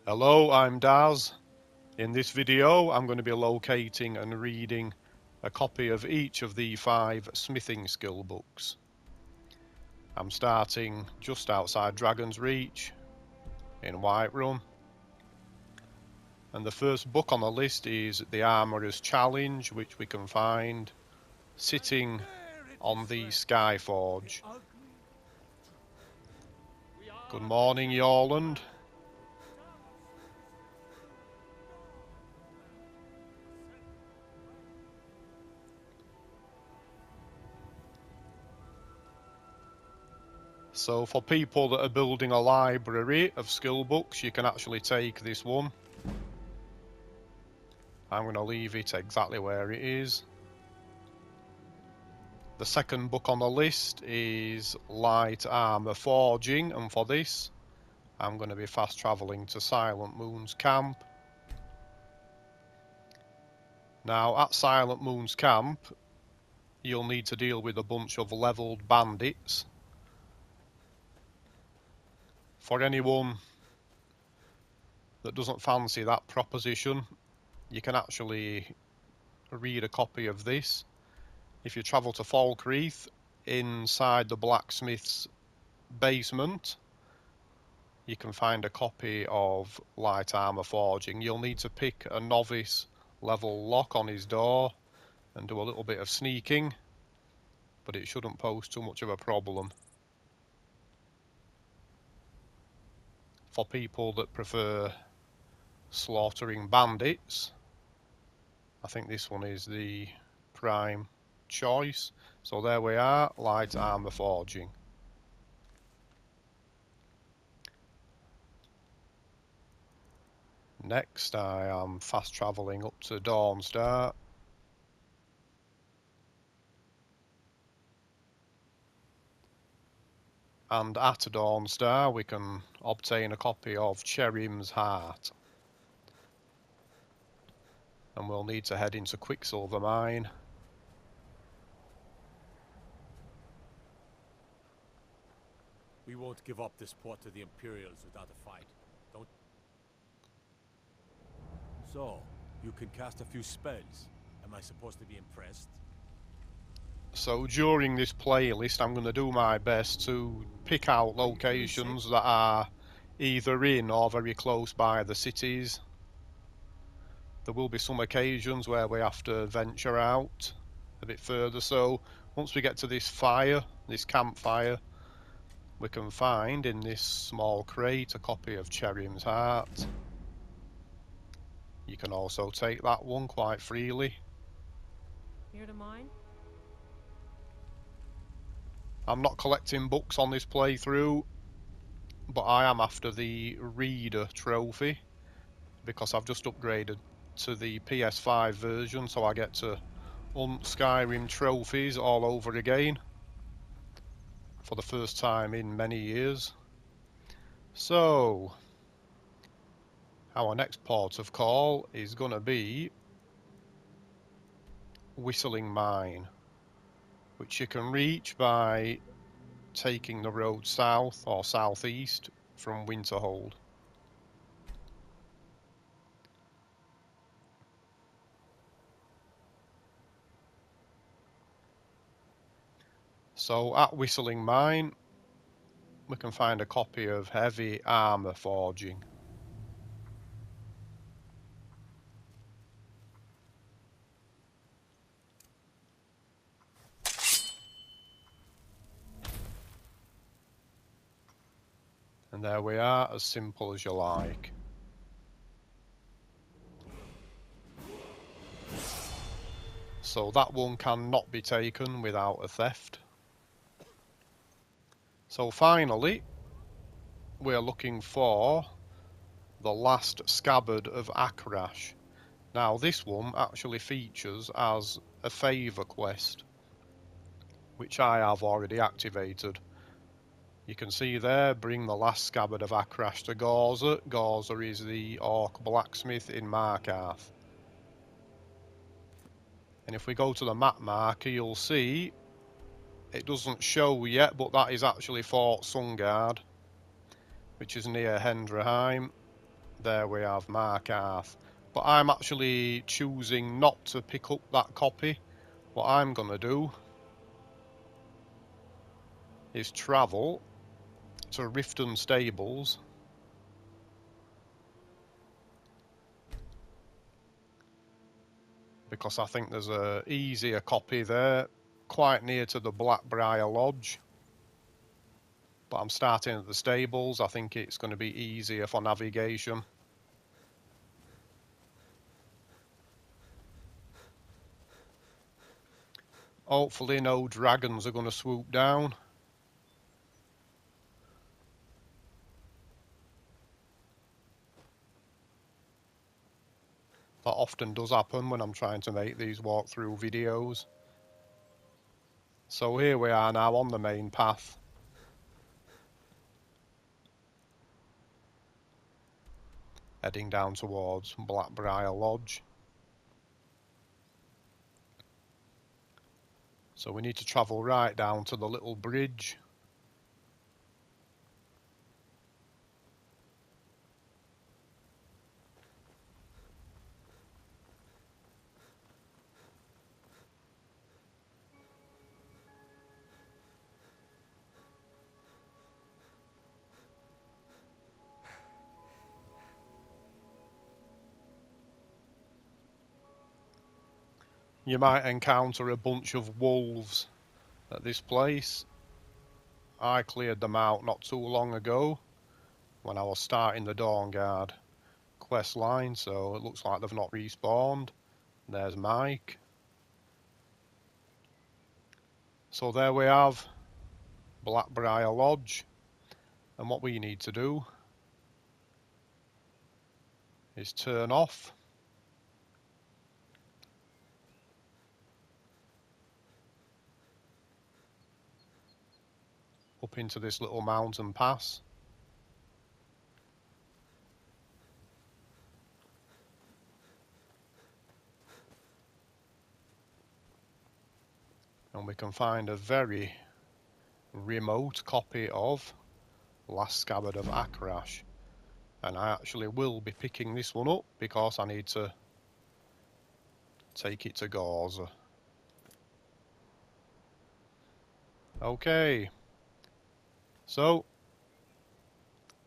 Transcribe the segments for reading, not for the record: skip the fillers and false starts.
Hello, I'm Daz. In this video I'm going to be locating and reading a copy of each of the 5 smithing skill books. I'm starting just outside Dragon's Reach in Whiterun. And the first book on the list is The Armourer's Challenge, which we can find sitting on the Skyforge. Good morning, Yorland. So for people that are building a library of skill books, you can actually take this one. I'm going to leave it exactly where it is. The second book on the list is Light Armour Forging, and for this I'm going to be fast travelling to Silent Moon's camp. Now at Silent Moon's camp you'll need to deal with a bunch of levelled bandits. For anyone that doesn't fancy that proposition, you can actually read a copy of this. If you travel to Falkreath, inside the blacksmith's basement, you can find a copy of Light Armour Forging. You'll need to pick a novice level lock on his door and do a little bit of sneaking, but it shouldn't pose too much of a problem. For people that prefer slaughtering bandits, I think this one is the prime choice. So there we are, Light Armour Forging. Next I am fast travelling up to Dawnstar. And at Dawnstar we can obtain a copy of Cherim's Heart. And we'll need to head into Quicksilver Mine. We won't give up this port to the Imperials without a fight. Don't... So, you can cast a few spells. Am I supposed to be impressed? So during this playlist I'm going to do my best to pick out locations that are either in or very close by the cities. There will be some occasions where we have to venture out a bit further, so once we get to this fire, this campfire, we can find in this small crate a copy of Cherim's Heart. You can also take that one quite freely. Here to mine? I'm not collecting books on this playthrough, but I am after the Reader trophy because I've just upgraded to the PS5 version, so I get to hunt Skyrim trophies all over again for the first time in many years. So our next port of call is going to be Whistling Mine, which you can reach by taking the road south or southeast from Winterhold. So at Whistling Mine we can find a copy of Heavy Armour Forging. And there we are, as simple as you like. So that one cannot be taken without a theft. So finally, we're looking for the last Scabbard of Akrash. Now this one actually features as a favour quest, which I have already activated. You can see there, bring the last Scabbard of Akrash to Gorza. Gorza is the Orc blacksmith in Markarth. And if we go to the map marker, you'll see it doesn't show yet, but that is actually Fort Sungard, which is near Hendraheim. There we have Markarth. But I'm actually choosing not to pick up that copy. What I'm going to do is travel to Riften Stables. Because I think there's a easier copy there, quite near to the Blackbriar Lodge. But I'm starting at the stables. I think it's going to be easier for navigation. Hopefully no dragons are going to swoop down. That often does happen when I'm trying to make these walkthrough videos. So here we are now on the main path. Heading down towards Blackbriar Lodge. So we need to travel right down to the little bridge. You might encounter a bunch of wolves at this place. I cleared them out not too long ago when I was starting the Dawn Guard quest line, so it looks like they've not respawned. There's Mike. So there we have Blackbriar Lodge, and what we need to do is turn off. Up into this little mountain pass. And we can find a very remote copy of Last Scabbard of Akrash. And I actually will be picking this one up because I need to take it to Gauze. Okay. So,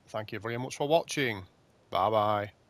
thank you very much for watching. Bye bye.